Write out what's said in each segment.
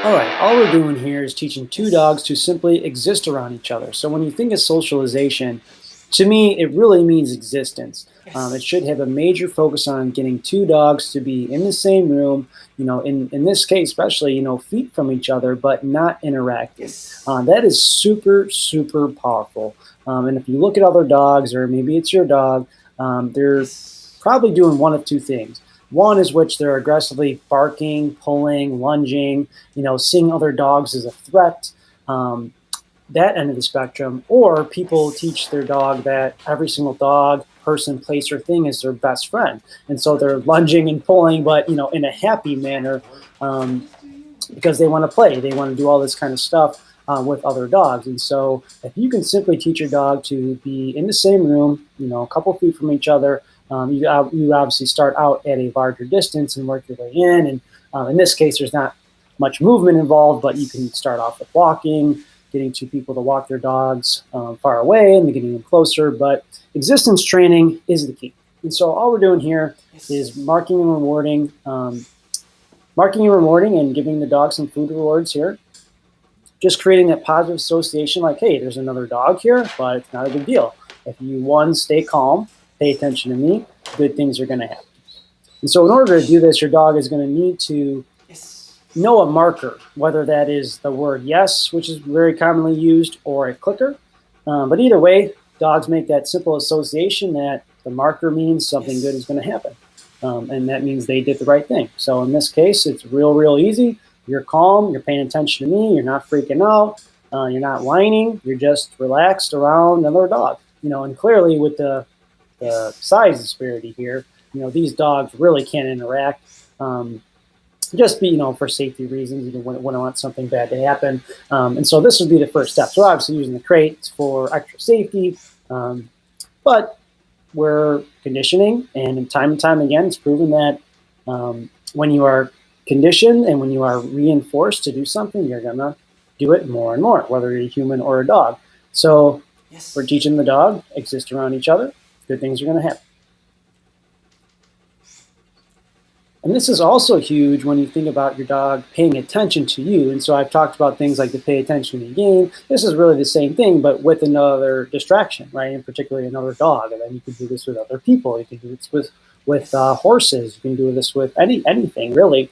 All right, all we're doing here is teaching two dogs to simply exist around each other. So when you think of socialization, to me, it really means existence. It Yes. should have a major focus on getting two dogs to be in the same room, in this case, especially, feet from each other, but not interacting. Yes. That is super, super powerful. And if you look at other dogs, or maybe it's your dog, they're Yes. probably doing one of two things. One is which they're aggressively barking, pulling, lunging, seeing other dogs as a threat, um, that end of the spectrum. Or people Yes. teach their dog that every single dog, person, place, or thing is their best friend. And so they're lunging and pulling, but, in a happy manner, um, because they want to play. They want to do all this kind of stuff with other dogs. And so if you can simply teach your dog to be in the same room, a couple feet from each other, you obviously start out at a larger distance and work your way in. And in this case, there's not much movement involved, but you can start off with walking, getting two people to walk their dogs far away and getting them closer. But existence training is the key. And so all we're doing here is Yes. marking and rewarding and giving the dog some food rewards here. Just creating that positive association like, hey, there's another dog here, but it's not a big deal. If you, one, stay calm, pay attention to me, good things are going to happen. And so in order to do this, your dog is going to need to Yes. know a marker, whether that is the word yes, which is very commonly used, or a clicker. But either way, dogs make that simple association that the marker means something good is Yes. going to happen. And that means they did the right thing. So in this case, it's real, real easy. You're calm, you're paying attention to me, you're not freaking out, you're not whining, you're just relaxed around another dog. And clearly with the Yes. size disparity here, these dogs really can't interact. Just be, for safety reasons, you wouldn't want something bad to happen. And so this would be the first step. So Yes. obviously using the crates for extra safety, but we're conditioning, and time again, it's proven that when you are conditioned and when you are reinforced to do something, you're gonna do it more and more, whether you're a human or a dog. So we're Yes. teaching the dog exist around each other. Good things are gonna happen. And this is also huge when you think about your dog paying attention to you. And so I've talked about things like the pay attention to the game. This is really the same thing, but with another distraction, right? And particularly another dog. And then you can do this with other people. You can do this with Yes. horses. You can do this with anything really.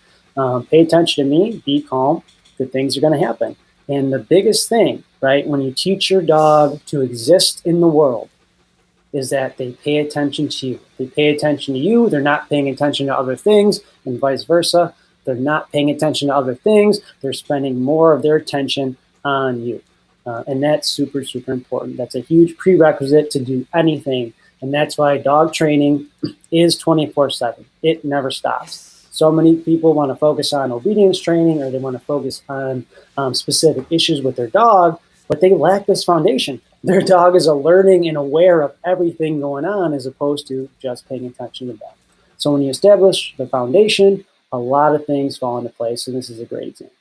Pay attention to me. Be calm. Good things are going to happen. And the biggest thing, right, when you teach your dog to exist in the world, is that they pay attention to you. They pay attention to you. They're not paying attention to other things, and vice versa. They're not paying attention to other things. They're spending more of their attention on you. And that's super, super important. That's a huge prerequisite to do anything. And that's why dog training is 24/7. It never stops. Yes. So many people want to focus on obedience training, or they want to focus on specific issues with their dog, but they lack this foundation. Their dog is alerting and aware of everything going on as opposed to just paying attention to them. So when you establish the foundation, a lot of things fall into place, and this is a great example.